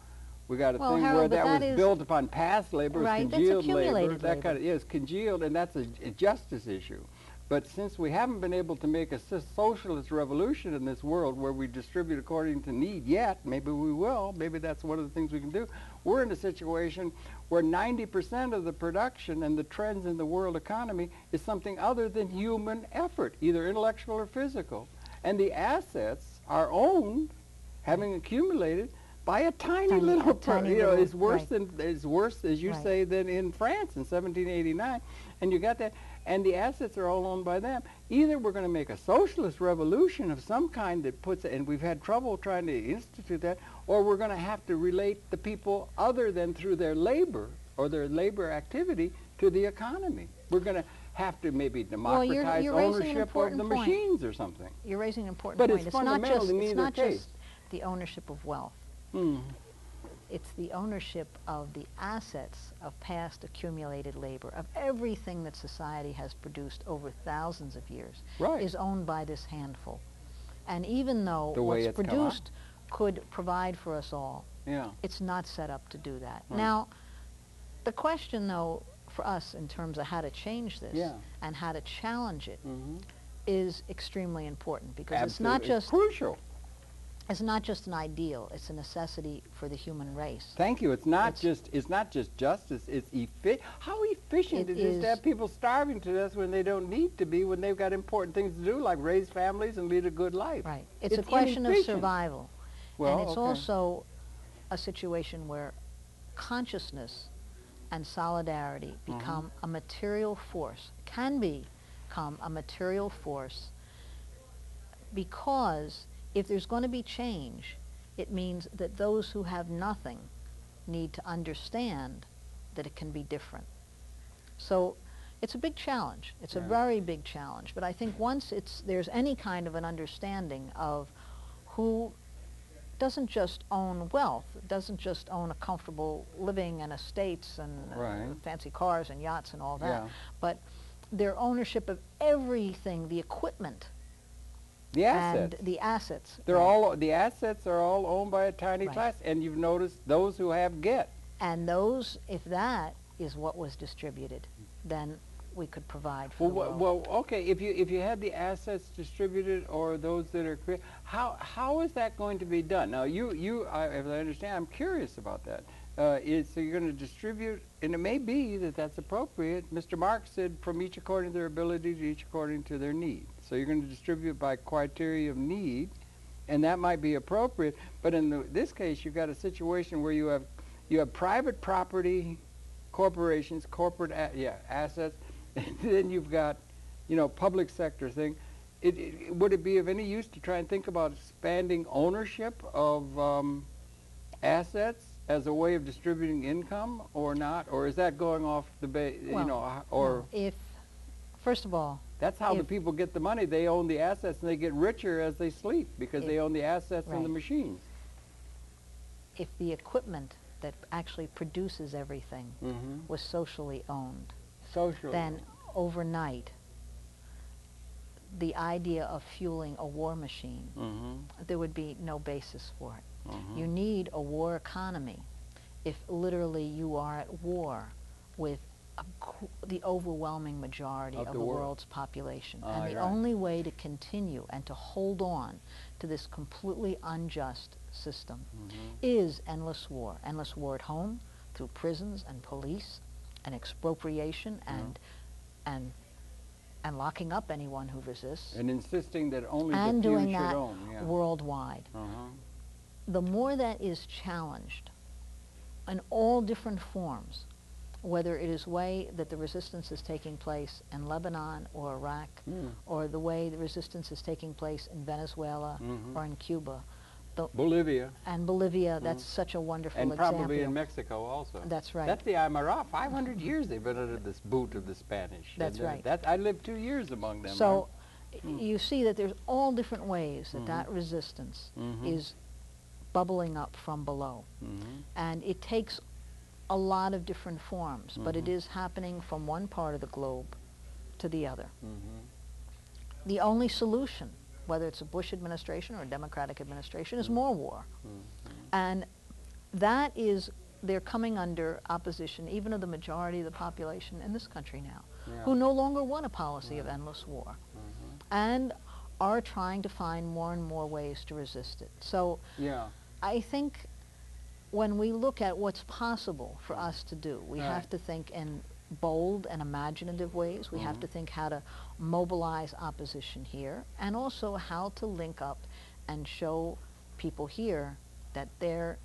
we got a thing where that was built upon past labor, congealed labor, that kind of, yes, congealed, and that's a justice issue. But since we haven't been able to make a socialist revolution in this world where we distribute according to need yet, maybe we will, maybe that's one of the things we can do, we're in a situation where 90% of the production and the trends in the world economy is something other than human effort, either intellectual or physical. And the assets are owned, having accumulated, by a tiny little person. You know, it's worse than as you say than in France in 1789, and you got that, and the assets are all owned by them. Either we're going to make a socialist revolution of some kind that puts it, and we've had trouble trying to institute that, or we're going to have to relate the people other than through their labor or their labor activity to the economy. We're going to have to maybe democratize ownership of the machines or something. You're raising an important point. But it's fundamental in either case. Just the ownership of wealth. It's the ownership of the assets of past accumulated labor, of everything that society has produced over thousands of years, is owned by this handful. And even though what's produced could provide for us all, it's not set up to do that. Now, the question, though, for us in terms of how to change this and how to challenge it is extremely important, because it's not just... crucial. is not just an ideal, it's a necessity for the human race. Thank you. It's not just justice, it's how efficient it is to have people starving to death when they don't need to be, when they've got important things to do, like raise families and lead a good life. Right. It's a question of survival. Well, and it's also a situation where consciousness and solidarity become a material force, can become a material force, because if there's going to be change, it means that those who have nothing need to understand that it can be different. So it's a big challenge. It's a very big challenge. But I think once there's any kind of an understanding of who doesn't just own wealth, doesn't just own a comfortable living and estates and fancy cars and yachts and all that, but their ownership of everything, the equipment, the assets. and the assets. The assets are all owned by a tiny class, and you've noticed those who have get. And those, if that is what was distributed, then we could provide for the world. Well, okay, if you had the assets distributed, or those that are created, how is that going to be done? Now, as I understand, I'm curious about that. So you're going to distribute, and it may be that that's appropriate. Mr. Marx said, from each according to their ability to each according to their need. So you're going to distribute by criteria of need, and that might be appropriate. But in this case, you've got a situation where you have private property, corporations, corporate assets, and then you've got, public sector thing. Would it be of any use to try and think about expanding ownership of assets as a way of distributing income, or not? Or is that going off the base? First of all, that's how the people get the money. They own the assets, and they get richer as they sleep because they own the assets and the machines. If the equipment that actually produces everything was socially owned, then overnight, the idea of fueling a war machine, there would be no basis for it. You need a war economy if literally you are at war with the overwhelming majority of the world's population. And the only way to continue and to hold on to this completely unjust system is endless war at home, through prisons and police and expropriation and locking up anyone who resists, and insisting that only the few should own. And doing that worldwide. The more that is challenged in all different forms, whether it is way that the resistance is taking place in Lebanon or Iraq, or the way the resistance is taking place in Venezuela or in Cuba. Bolivia. And Bolivia, that's such a wonderful example. And probably in Mexico also. That's right. That's the Aymara. 500 years they've been under this boot of the Spanish. That's right. I lived 2 years among them. So you see that there's all different ways that that resistance is bubbling up from below. And it takes a lot of different forms, but it is happening from one part of the globe to the other. The only solution, whether it's a Bush administration or a Democratic administration, is more war. And that is, they're coming under opposition, even of the majority of the population in this country now, who no longer want a policy of endless war, and are trying to find more and more ways to resist it. So I think when we look at what's possible for us to do, we have to think in bold and imaginative ways. We have to think how to mobilize opposition here, and also how to link up and show people here that their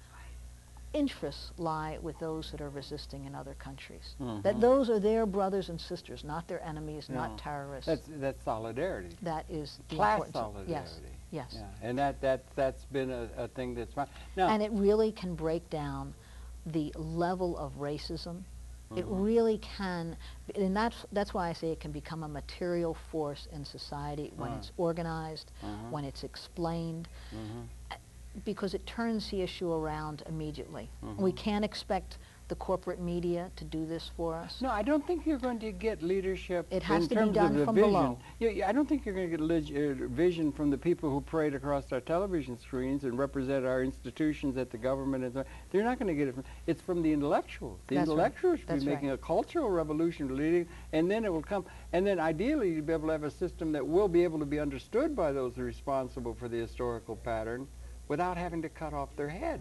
interests lie with those that are resisting in other countries. That those are their brothers and sisters, not their enemies, not terrorists. That's solidarity. That is the class importance. Solidarity. Yes. Yeah. And that's been a thing that's fine. Now, and it really can break down the level of racism. It really can, and that's why I say it can become a material force in society when it's organized, when it's explained, because it turns the issue around immediately. We can't expect the corporate media to do this for us. No, I don't think you're going to get leadership It has in to be terms done of the from vision. below. I don't think you're going to get vision from the people who parade across our television screens and represent our institutions at the government. They're not going to get it. It's from the intellectuals. The intellectuals should be making a cultural revolution, leading, and then it will come. And then ideally, you'll be able to have a system that will be able to be understood by those responsible for the historical pattern, without having to cut off their head.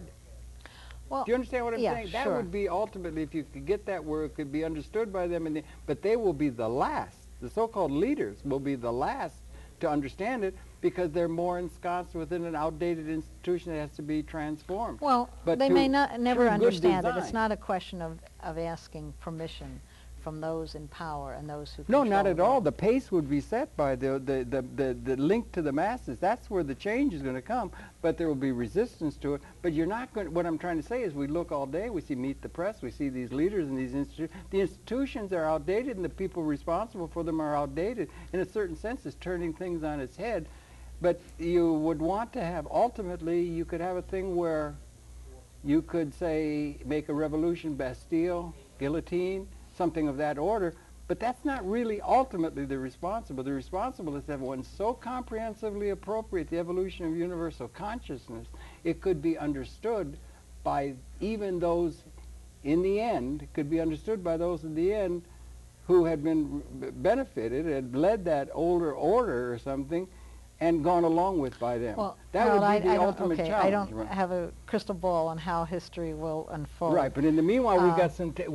Well, do you understand what I'm saying? That sure. would be ultimately, if you could get that where it could be understood by them, but they will be the last. The so-called leaders will be the last to understand it because they're more ensconced within an outdated institution that has to be transformed. Well, but they may never understand it. It's not a question of asking permission from those in power and those who No, control not at them. all. The pace would be set by the link to the masses. That's where the change is going to come, but there will be resistance to it. But you're not going. What I'm trying to say is, we look all day. We see Meet the Press. We see these leaders and these institutions. The institutions are outdated, and the people responsible for them are outdated. In a certain sense, it's turning things on its head. But you would want to have, ultimately, you could have a thing where you could say, make a revolution, Bastille, guillotine, something of that order, but that's not really ultimately the responsible. The responsible is to have one so comprehensively appropriate, the evolution of universal consciousness, it could be understood by even those in the end, could be understood by those in the end who had been benefited, had led that older order or something, and gone along with by them. Well, that Harold, would be the ultimate okay, challenge. I don't have a crystal ball on how history will unfold. Right, but in the meanwhile, we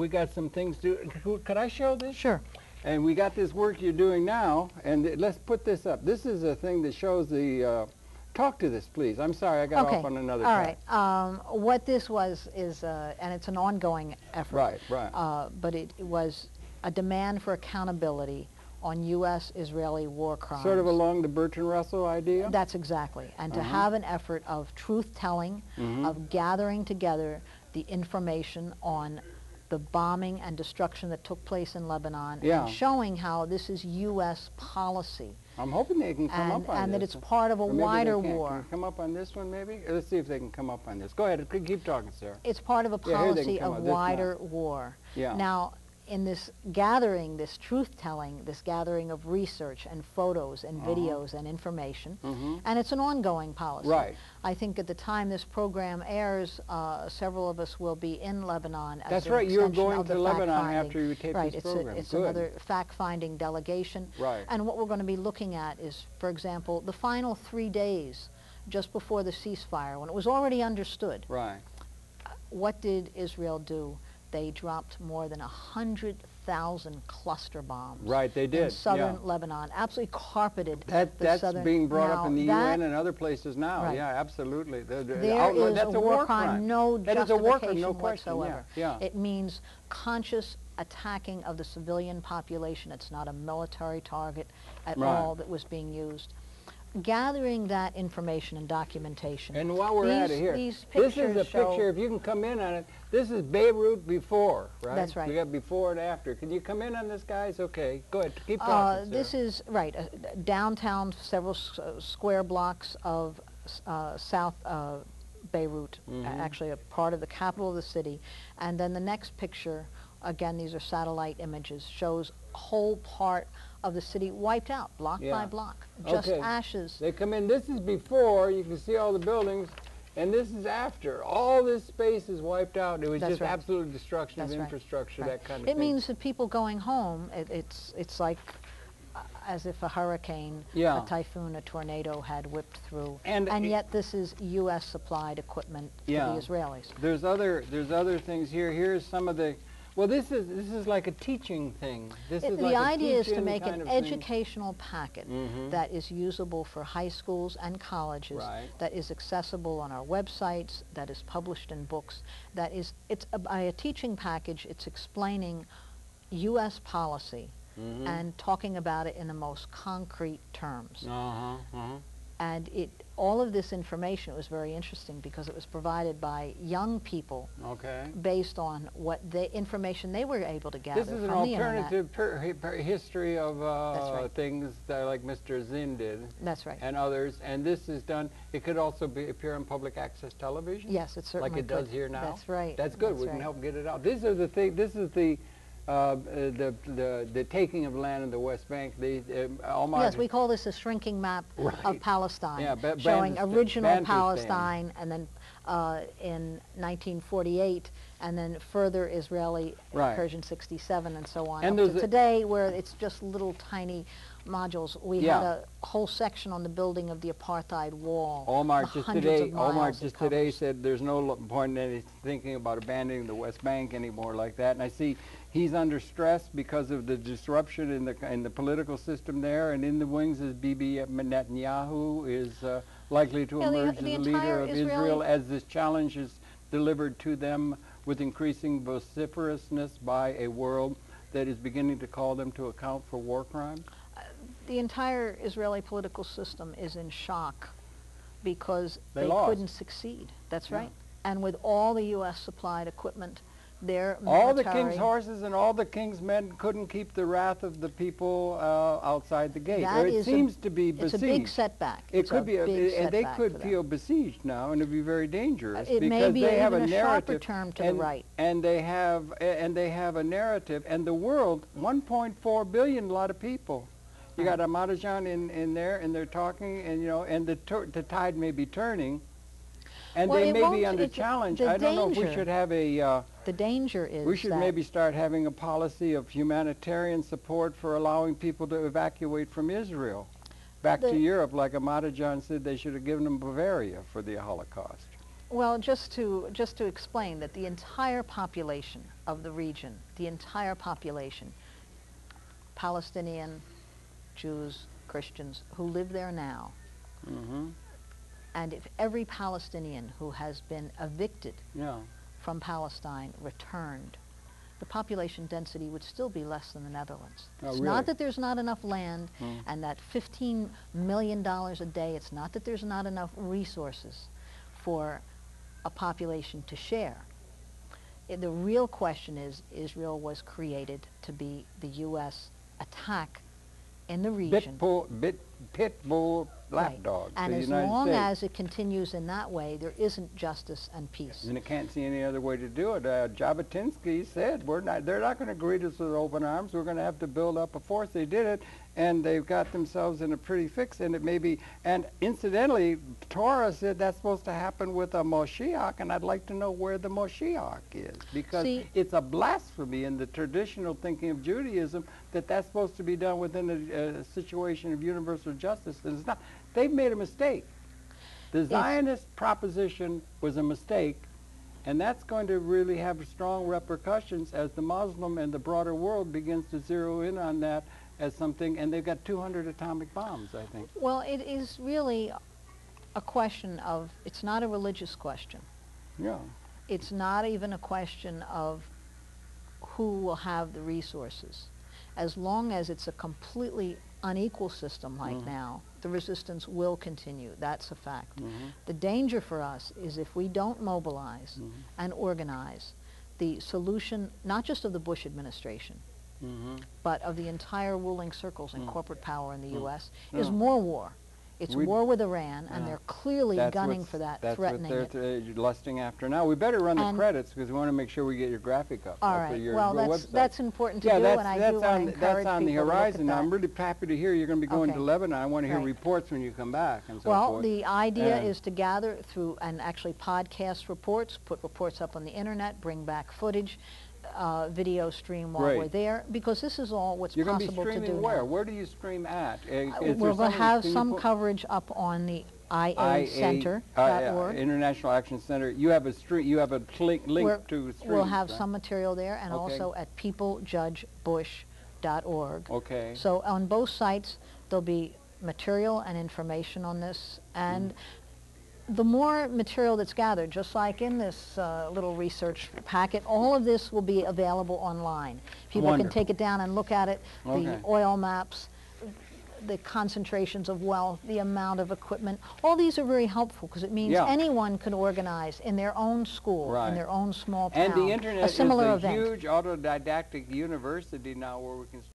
got some things to. Could I show this? Sure. And we got this work you're doing now, and let's put this up. This is a thing that shows the. Talk to this, please. I'm sorry, I got off on another track. All right. What this was is, and it's an ongoing effort. Right, right. But it was a demand for accountability on U.S.-Israeli war crimes. Sort of along the Bertrand Russell idea? That's exactly. And to have an effort of truth-telling, of gathering together the information on the bombing and destruction that took place in Lebanon, and showing how this is U.S. policy. I'm hoping they can come up on this. And that it's part of a wider war. Can you come up on this one, maybe? Let's see if they can come up on this. Go ahead, keep talking, Sarah. It's part of a policy of wider war. Yeah. Now, in this gathering, this truth-telling, this gathering of research and photos and videos and information, and it's an ongoing policy. Right. I think at the time this program airs, several of us will be in Lebanon. That's right, you're going to Lebanon after you tape this program. It's another fact-finding delegation. Right. And what we're going to be looking at is, for example, the final 3 days just before the ceasefire, when it was already understood. Right. What did Israel do? They dropped more than 100,000 cluster bombs. Right, they did. In southern Lebanon, absolutely carpeted that's southern. being brought up in the UN and other places now. Right. Yeah, absolutely. There is that's a war crime, no that justification is a war crime, no question. whatsoever. Yeah. It means conscious attacking of the civilian population. It's not a military target at all that was being used. Gathering that information and documentation. And while we're at it here, this is a picture, if you can come in on it, this is Beirut before, right? That's right. We got before and after. Can you come in on this, guys? Okay, go ahead, keep talking, This is, right, downtown, several square blocks of South Beirut, actually a part of the capital of the city. And then the next picture, again, these are satellite images, shows a whole part of the city wiped out, block by block, just ashes. They come in, this is before, you can see all the buildings, and this is after. All this space is wiped out. It was just absolute destruction of infrastructure, that kind of thing. It means that people going home, it's like as if a hurricane, a typhoon, a tornado had whipped through. And yet this is U.S. supplied equipment to the Israelis. There's other things here. Here's some of the. Well, this is like a teaching thing. The idea is to make an educational packet that is usable for high schools and colleges, that is accessible on our websites, that is published in books, it's a teaching package. It's explaining U.S. policy and talking about it in the most concrete terms. And all of this information was very interesting because it was provided by young people based on what information they were able to gather from the internet. This is an alternative history of things that, like Mr. Zinn did. That's right. And others. And this is done, it could also appear on public access television? Yes, it certainly could. Like it does here now? That's right. That's good. We can help get it out. These are the things, this is the taking of land in the West Bank. Yes, we call this a shrinking map of Palestine, showing original Palestine, and then in 1948, and then further Israeli incursion 67, and so on. And up to today, where it's just little tiny modules, we had a whole section on the building of the apartheid wall. Omar just today said there's no point in any thinking about abandoning the West Bank anymore like that. And I see he's under stress because of the disruption in the political system there, and in the wings is Bibi Netanyahu is likely to emerge as the leader of Israel as this challenge is delivered to them with increasing vociferousness by a world that is beginning to call them to account for war crimes? The entire Israeli political system is in shock because they couldn't succeed. That's right. And with all the U.S. supplied equipment, their military... All the king's horses and all the king's men couldn't keep the wrath of the people outside the gate. It seems to be besieged. It's a big setback. It could be, and they could feel besieged now, and it'd be very dangerous because they have a narrative term to the right. And they have a narrative, and the world, 1.4 billion, a lot of people. You got Ahmadinejad in there, and they're talking, and and the tide may be turning. And they may be under challenge. I don't know if we should have a... the danger is we should maybe start having a policy of humanitarian support for allowing people to evacuate from Israel back to Europe, like Ahmadinejad said they should have given them Bavaria for the Holocaust. Well, just to explain that the entire population of the region, the entire population, Palestinian, Jews, Christians, who live there now, and if every Palestinian who has been evicted from Palestine returned, the population density would still be less than the Netherlands. It's not that there's not enough land and that $15 million a day, it's not that there's not enough resources for a population to share. The real question is, Israel was created to be the U.S. attack in the region. Pit bull lapdog. And as long as it continues in that way, there isn't justice and peace. And it can't see any other way to do it. Jabotinsky said, they're not going to greet us with open arms. We're going to have to build up a force. They did it, and they've got themselves in a pretty fix. And it may be, and incidentally, Torah said that's supposed to happen with a Moshiach, and I'd like to know where the Moshiach is, because it's a blasphemy in the traditional thinking of Judaism that that's supposed to be done within a situation of universal justice. And it's not. They've made a mistake. The Zionist proposition was a mistake, and that's going to really have strong repercussions as the Muslim and the broader world begins to zero in on that as something, and they've got 200 atomic bombs, I think. Well, it is really a question of, it's not a religious question. Yeah. It's not even a question of who will have the resources. As long as it's a completely unequal system like now, the resistance will continue. That's a fact. The danger for us is if we don't mobilize and organize, the solution, not just of the Bush administration, but of the entire ruling circles and corporate power in the U.S., is more war. It's war with Iran, and they're clearly gunning for that, threatening it. That's what they're lusting after now. We better run the credits because we want to make sure we get your graphic up. All right. Well, that's important to do, and I do want to encourage people that's on the horizon. Now, I'm really happy to hear you're going to be going to Lebanon. I want to hear reports when you come back and so forth. Well, the idea is to gather through and actually podcast reports, put reports up on the internet, bring back footage, video stream while we're there, because this is all what's possible to do. You're going to be streaming where? Where do you stream at? We'll have some coverage up on the IACenter.org. International Action Center. You have a link to stream. We'll have some material there, and also at peoplejudgebush.org. Okay. So on both sites, there'll be material and information on this, and the more material that's gathered, just like in this little research packet, all of this will be available online. People can take it down and look at it, the oil maps, the concentrations of wealth, the amount of equipment. All these are very helpful because it means anyone can organize in their own school, in their own small town. And the internet is a huge autodidactic university now where we can